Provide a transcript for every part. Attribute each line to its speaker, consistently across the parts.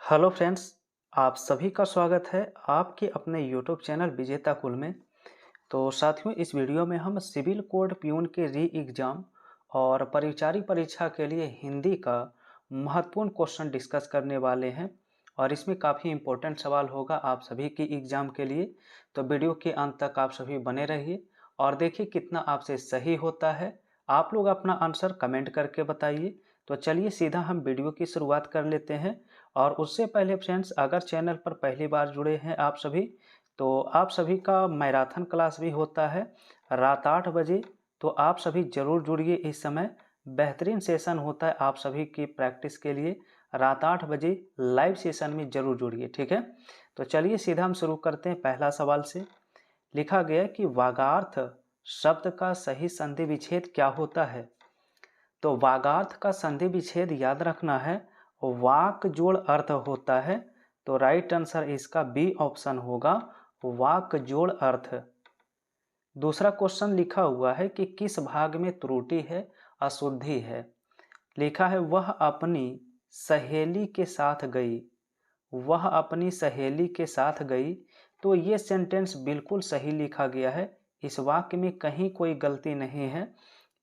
Speaker 1: Hello friends, आप सभी का स्वागत है आपके अपने यूट्यूब चैनल विजेता कुल में। तो साथियों, इस वीडियो में हम सिविल कोड प्यून के री एग्ज़ाम और परिचारी परीक्षा के लिए हिंदी का महत्वपूर्ण क्वेश्चन डिस्कस करने वाले हैं और इसमें काफ़ी इम्पोर्टेंट सवाल होगा आप सभी की एग्ज़ाम के लिए। तो वीडियो के अंत तक आप सभी बने रहिए और देखिए कितना आपसे सही होता है। आप लोग अपना आंसर कमेंट करके बताइए। तो चलिए सीधा हम वीडियो की शुरुआत कर लेते हैं। और उससे पहले फ्रेंड्स, अगर चैनल पर पहली बार जुड़े हैं आप सभी, तो आप सभी का मैराथन क्लास भी होता है रात 8 बजे। तो आप सभी ज़रूर जुड़िए। इस समय बेहतरीन सेशन होता है आप सभी की प्रैक्टिस के लिए। रात 8 बजे लाइव सेशन में ज़रूर जुड़िए, ठीक है। तो चलिए सीधा हम शुरू करते हैं पहला सवाल से। लिखा गया है कि वागार्थ शब्द का सही संधि विच्छेद क्या होता है। तो वागार्थ का संधि विच्छेद याद रखना है, वाक जोड़ अर्थ होता है। तो राइट आंसर इसका बी ऑप्शन होगा, वाक जोड़ अर्थ। दूसरा क्वेश्चन लिखा हुआ है कि किस भाग में त्रुटि है, अशुद्धि है। लिखा है वह अपनी सहेली के साथ गई, वह अपनी सहेली के साथ गई। तो ये सेंटेंस बिल्कुल सही लिखा गया है, इस वाक्य में कहीं कोई गलती नहीं है।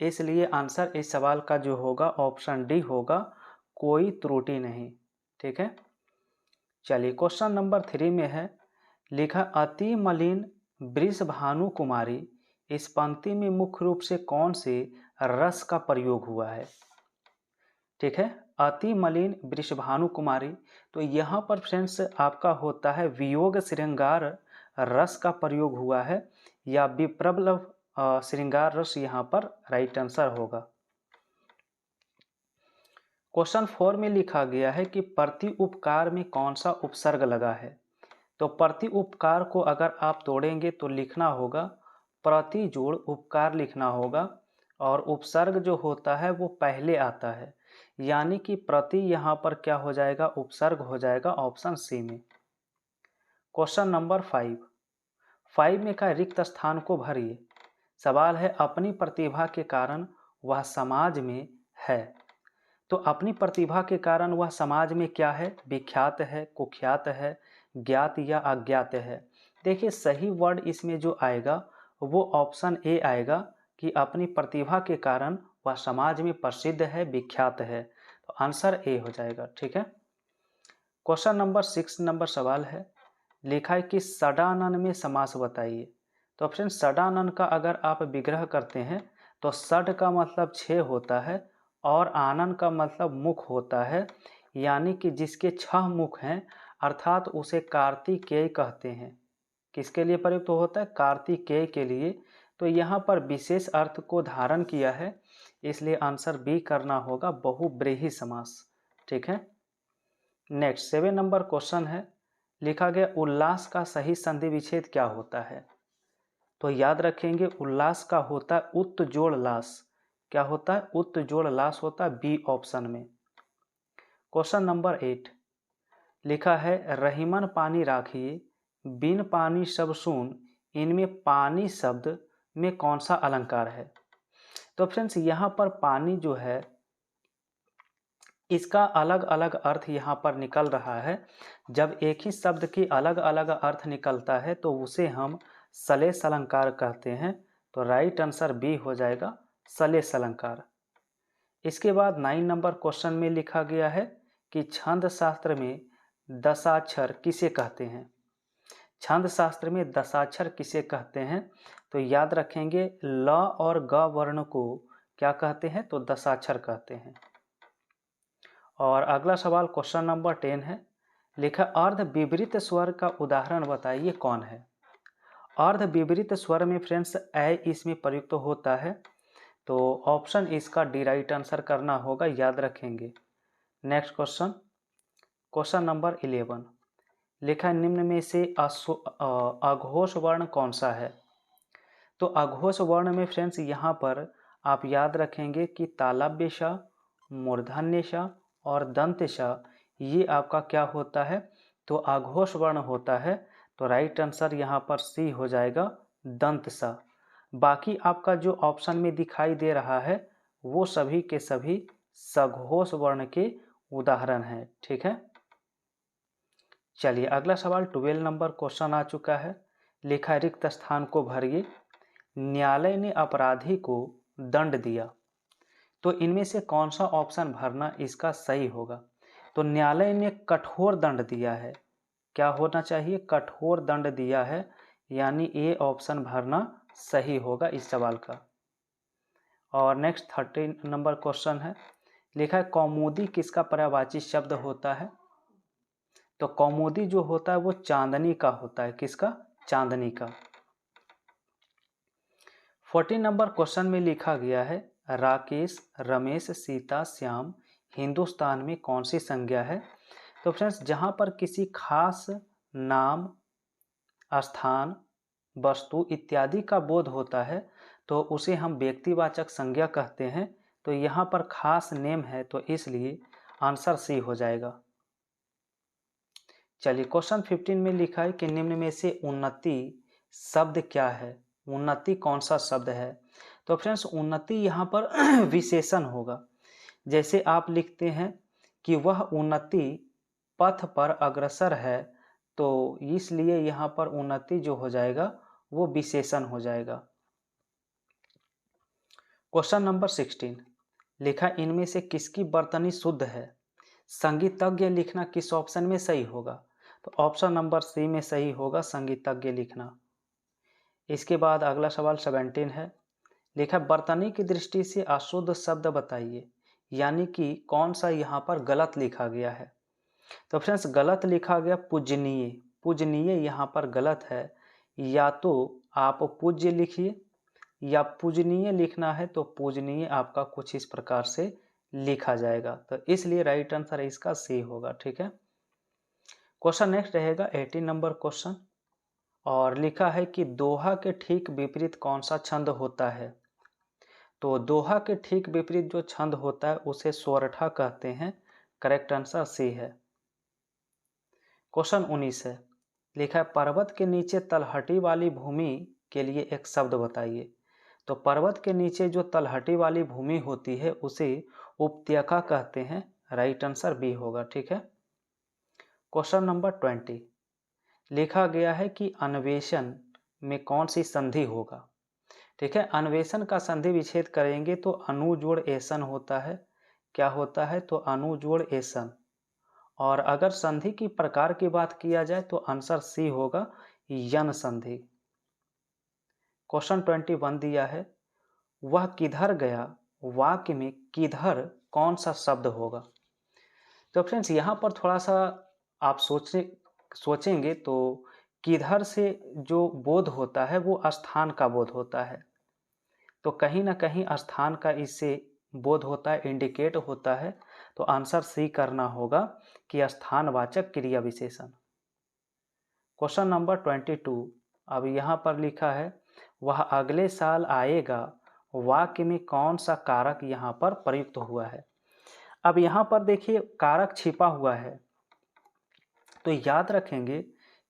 Speaker 1: इसलिए आंसर इस सवाल का जो होगा ऑप्शन डी होगा, कोई त्रुटि नहीं, ठीक है। चलिए क्वेश्चन नंबर 3 में है, लिखा अति मलिन वृषभानु कुमारी, इस पंक्ति में मुख्य रूप से कौन से रस का प्रयोग हुआ है। ठीक है, अति मलिन वृषभानु कुमारी। तो यहाँ पर फ्रेंड्स आपका होता है वियोग श्रृंगार रस का प्रयोग हुआ है, या विप्रलभ श्रृंगार रस यहाँ पर राइट आंसर होगा। क्वेश्चन 4 में लिखा गया है कि प्रति उपकार में कौन सा उपसर्ग लगा है। तो प्रति उपकार को अगर आप तोड़ेंगे तो लिखना होगा प्रति जोड़ उपकार लिखना होगा, और उपसर्ग जो होता है वो पहले आता है, यानी कि प्रति यहाँ पर क्या हो जाएगा, उपसर्ग हो जाएगा ऑप्शन सी में। क्वेश्चन नंबर 5 में का रिक्त स्थान को भरिए। सवाल है अपनी प्रतिभा के कारण वह समाज में है। तो अपनी प्रतिभा के कारण वह समाज में क्या है, विख्यात है, कुख्यात है, ज्ञात या अज्ञात है। देखिए सही वर्ड इसमें जो आएगा वो ऑप्शन ए आएगा कि अपनी प्रतिभा के कारण वह समाज में प्रसिद्ध है, विख्यात है। तो आंसर ए हो जाएगा, ठीक है। क्वेश्चन नंबर 6 नंबर सवाल है, लिखा है कि षडानन में समास बताइए। तो फ्रेंड्स षडानन का अगर आप विग्रह करते हैं तो षड का मतलब 6 होता है और आनन का मतलब मुख होता है, यानी कि जिसके 6 मुख हैं, अर्थात उसे कार्तिकेय कहते हैं। किसके लिए प्रयुक्त होता है, कार्तिकेय के लिए। तो यहाँ पर विशेष अर्थ को धारण किया है, इसलिए आंसर बी करना होगा, बहुब्रीहि समास, ठीक है। नेक्स्ट 7 नंबर क्वेश्चन है, लिखा गया उल्लास का सही संधि विच्छेद क्या होता है। तो याद रखेंगे उल्लास का होता है उत्त जोड़ लास। क्या होता है, उत्त जोड़ लास होता है बी ऑप्शन में। क्वेश्चन नंबर 8 लिखा है रहीमन पानी राखिए, बिन पानी सब सून, इनमें पानी शब्द में कौन सा अलंकार है। तो फ्रेंड्स यहाँ पर पानी जो है इसका अलग अलग अर्थ यहाँ पर निकल रहा है। जब एक ही शब्द की अलग अलग अर्थ निकलता है तो उसे हम सलेस अलंकार कहते हैं। तो राइट आंसर बी हो जाएगा, सलेस अलंकार। इसके बाद 9 नंबर क्वेश्चन में लिखा गया है कि छंद शास्त्र में दशाक्षर किसे कहते हैं। छंद शास्त्र में दशाक्षर किसे कहते हैं। तो याद रखेंगे ल और ग वर्ण को क्या कहते हैं, तो दशाक्षर कहते हैं। और अगला सवाल क्वेश्चन नंबर 10 है, लिखा अर्ध विपरीत स्वर का उदाहरण बताइए कौन है। अर्ध विपरीत स्वर में फ्रेंड्स ए इसमें प्रयुक्त होता है। तो ऑप्शन इसका डी राइट आंसर करना होगा, याद रखेंगे। नेक्स्ट क्वेश्चन, क्वेश्चन नंबर 11 लिखा निम्न में से अघोष वर्ण कौन सा है। तो अघोष वर्ण में फ्रेंड्स यहाँ पर आप याद रखेंगे कि तालव्य श, मूर्धन्य श और दंत श, ये आपका क्या होता है, तो अघोष वर्ण होता है। तो राइट आंसर यहाँ पर सी हो जाएगा, दंत स। बाकी आपका जो ऑप्शन में दिखाई दे रहा है वो सभी के सभी सघोष वर्ण के उदाहरण हैं, ठीक है। चलिए अगला सवाल 12 नंबर क्वेश्चन आ चुका है। लिखा है रिक्त स्थान को भरिए। न्यायालय ने अपराधी को दंड दिया, तो इनमें से कौन सा ऑप्शन भरना इसका सही होगा? तो न्यायालय ने कठोर दंड दिया है, क्या होना चाहिए? कठोर दंड दिया है, यानी ए ऑप्शन भरना सही होगा इस सवाल का। और नेक्स्ट 13 नंबर क्वेश्चन है। लिखा है कौमुदी किसका पर्यायवाची शब्द होता है? तो कौमुदी जो होता है वो चांदनी का होता है। किसका? चांदनी का। 14 नंबर क्वेश्चन में लिखा गया है राकेश, रमेश, सीता, श्याम हिंदुस्तान में कौन सी संज्ञा है? तो फ्रेंड्स जहाँ पर किसी खास नाम, स्थान, वस्तु इत्यादि का बोध होता है तो उसे हम व्यक्तिवाचक संज्ञा कहते हैं। तो यहाँ पर खास नेम है तो इसलिए आंसर सी हो जाएगा। चलिए क्वेश्चन 15 में लिखा है कि निम्न में से उन्नति शब्द क्या है? उन्नति कौन सा शब्द है? तो फ्रेंड्स उन्नति यहाँ पर विशेषण होगा। जैसे आप लिखते हैं कि वह उन्नति पथ पर अग्रसर है, तो इसलिए यहाँ पर उन्नति जो हो जाएगा वो विशेषण हो जाएगा। क्वेश्चन नंबर 16 लिखा इनमें से किसकी बर्तनी शुद्ध है? संगीतज्ञ लिखना किस ऑप्शन में सही होगा? तो ऑप्शन नंबर सी में सही होगा, संगीतज्ञ लिखना। इसके बाद अगला सवाल 17 है। लिखा बर्तनी की दृष्टि से अशुद्ध शब्द बताइए, यानी कि कौन सा यहाँ पर गलत लिखा गया है? तो फ्रेंड्स गलत लिखा गया पूजनीय। पूजनीय यहाँ पर गलत है। या तो आप पूज्य लिखिए या पूजनीय लिखना है तो पूजनीय आपका कुछ इस प्रकार से लिखा जाएगा। तो इसलिए राइट आंसर इसका सी होगा। ठीक है। क्वेश्चन नेक्स्ट रहेगा 18 नंबर क्वेश्चन, और लिखा है कि दोहा के ठीक विपरीत कौन सा छंद होता है? तो दोहा के ठीक विपरीत जो छंद होता है उसे स्वरठा कहते हैं। करेक्ट आंसर सी है। क्वेश्चन 19 है। लिखा है पर्वत के नीचे तलहटी वाली भूमि के लिए एक शब्द बताइए। तो पर्वत के नीचे जो तलहटी वाली भूमि होती है उसे उपत्यका कहते हैं। राइट आंसर बी होगा। ठीक है। क्वेश्चन नंबर 20 लिखा गया है कि अन्वेषण में कौन सी संधि होगा? ठीक है। अन्वेषण का संधि विच्छेद करेंगे तो अनु जोड़ एसन होता है। क्या होता है? तो अनु जोड़ एसन। और अगर संधि की प्रकार की बात किया जाए तो आंसर सी होगा, यन संधि। क्वेश्चन 21 दिया है वह किधर गया, वाक्य में किधर कौन सा शब्द होगा? तो फ्रेंड्स यहाँ पर थोड़ा सा आप सोचेंगे तो किधर से जो बोध होता है वो स्थान का बोध होता है। तो कहीं ना कहीं स्थान का इससे बोध होता है, इंडिकेट होता है। तो आंसर सी करना होगा कि स्थानवाचक क्रिया विशेषण। क्वेश्चन नंबर 22 अब यहाँ पर लिखा है वह अगले साल आएगा, वाक्य में कौन सा कारक यहाँ पर प्रयुक्त हुआ है? अब यहाँ पर देखिए कारक छिपा हुआ है, तो याद रखेंगे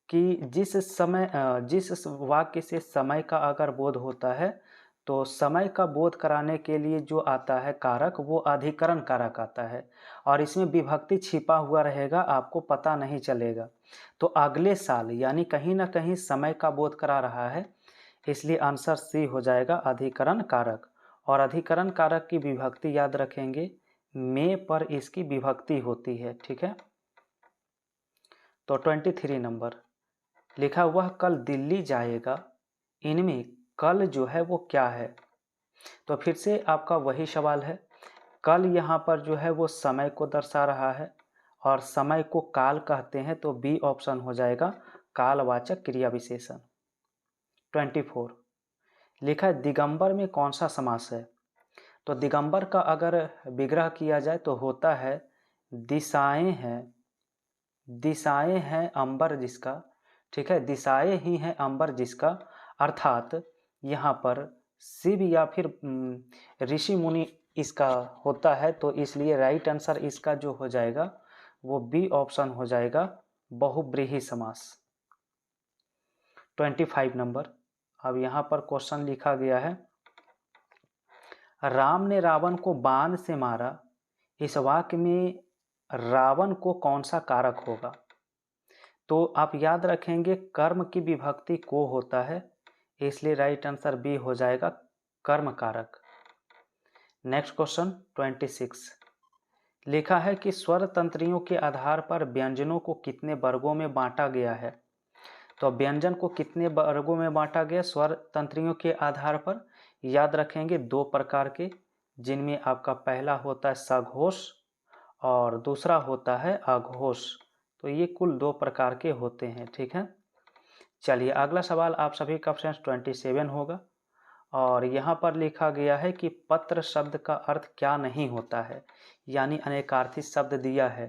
Speaker 1: कि जिस वाक्य से समय का अगर बोध होता है तो समय का बोध कराने के लिए जो आता है कारक वो अधिकरण कारक आता है, और इसमें विभक्ति छिपा हुआ रहेगा, आपको पता नहीं चलेगा। तो अगले साल यानी कहीं ना कहीं समय का बोध करा रहा है, इसलिए आंसर सी हो जाएगा, अधिकरण कारक। और अधिकरण कारक की विभक्ति याद रखेंगे, में पर इसकी विभक्ति होती है। ठीक है। तो 23 नंबर लिखा वह कल दिल्ली जाएगा, इनमें कल जो है वो क्या है? तो फिर से आपका वही सवाल है। कल यहाँ पर जो है वो समय को दर्शा रहा है और समय को काल कहते हैं, तो बी ऑप्शन हो जाएगा, कालवाचक क्रिया विशेषण। 24 लिखा है दिगंबर में कौन सा समास है? तो दिगंबर का अगर विग्रह किया जाए तो होता है दिशाएं हैं, दिशाएं हैं अंबर जिसका। ठीक है। दिशाएं ही हैं अंबर जिसका, अर्थात यहाँ पर शिव या फिर ऋषि मुनि इसका होता है, तो इसलिए राइट आंसर इसका जो हो जाएगा वो बी ऑप्शन हो जाएगा, बहुब्रीहि समास। 25 नंबर अब यहाँ पर क्वेश्चन लिखा गया है राम ने रावण को बाण से मारा, इस वाक्य में रावण को कौन सा कारक होगा? तो आप याद रखेंगे कर्म की विभक्ति को होता है, इसलिए राइट आंसर बी हो जाएगा कर्म कारक। नेक्स्ट क्वेश्चन 26 लिखा है कि स्वर तंत्रियों के आधार पर व्यंजनों को कितने वर्गों में बांटा गया है। तो व्यंजन को कितने वर्गों में बांटा गया स्वर तंत्रियों के आधार पर, याद रखेंगे दो प्रकार के, जिनमें आपका पहला होता है सघोष और दूसरा होता है अघोष। तो ये कुल दो प्रकार के होते हैं, ठीक है। चलिए अगला सवाल आप सभी का फ्रेंड्स 27 होगा और यहाँ पर लिखा गया है कि पत्र शब्द का अर्थ क्या नहीं होता है, यानी अनेकार्थी शब्द दिया है।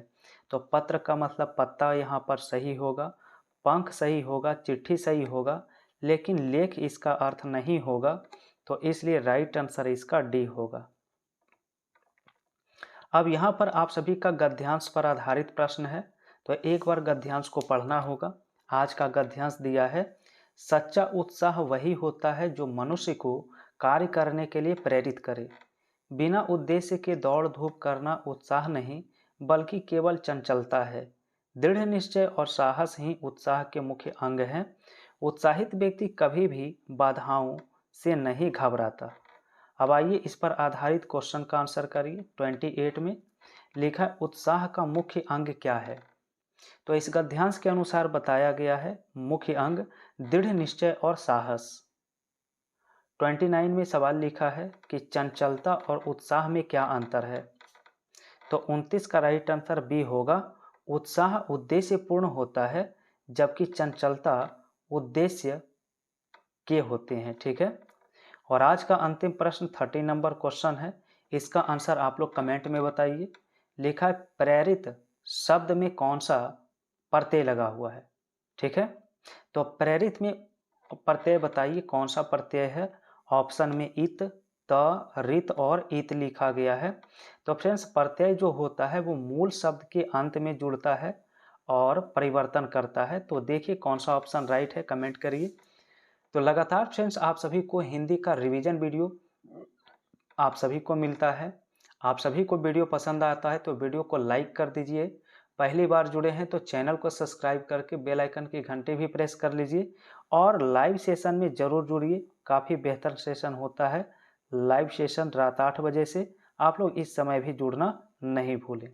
Speaker 1: तो पत्र का मतलब पत्ता यहाँ पर सही होगा, पंख सही होगा, चिट्ठी सही होगा, लेकिन लेख इसका अर्थ नहीं होगा, तो इसलिए राइट आंसर इसका डी होगा। अब यहाँ पर आप सभी का गद्यांश पर आधारित प्रश्न है, तो एक बार गद्यांश को पढ़ना होगा। आज का गद्यांश दिया है, सच्चा उत्साह वही होता है जो मनुष्य को कार्य करने के लिए प्रेरित करे। बिना उद्देश्य के दौड़ धूप करना उत्साह नहीं, बल्कि केवल चंचलता है। दृढ़ निश्चय और साहस ही उत्साह के मुख्य अंग हैं। उत्साहित व्यक्ति कभी भी बाधाओं से नहीं घबराता। अब आइए इस पर आधारित क्वेश्चन का आंसर करिए। 28 में लिखा है उत्साह का मुख्य अंग क्या है। तो इस गद्यांश के अनुसार बताया गया है मुख्य अंग दृढ़ निश्चय और साहस। 29 में सवाल लिखा है कि चंचलता और उत्साह में क्या अंतर है। तो 29 का राइट आंसर बी होगा, उत्साह उद्देश्य पूर्ण होता है जबकि चंचलता उद्देश्य के होते हैं, ठीक है। और आज का अंतिम प्रश्न 30 नंबर क्वेश्चन है, इसका आंसर आप लोग कमेंट में बताइए। लिखा है प्रेरित शब्द में कौन सा प्रत्यय लगा हुआ है, ठीक है। तो प्रेरित में प्रत्यय बताइए कौन सा प्रत्यय है। ऑप्शन में इत, त, रित और इत लिखा गया है। तो फ्रेंड्स प्रत्यय जो होता है वो मूल शब्द के अंत में जुड़ता है और परिवर्तन करता है। तो देखिए कौन सा ऑप्शन राइट है, कमेंट करिए। तो लगातार फ्रेंड्स आप सभी को हिंदी का रिवीजन वीडियो आप सभी को मिलता है। आप सभी को वीडियो पसंद आता है तो वीडियो को लाइक कर दीजिए। पहली बार जुड़े हैं तो चैनल को सब्सक्राइब करके बेल आइकन की घंटी भी प्रेस कर लीजिए और लाइव सेशन में ज़रूर जुड़िए। काफ़ी बेहतर सेशन होता है, लाइव सेशन रात 8 बजे से। आप लोग इस समय भी जुड़ना नहीं भूलें।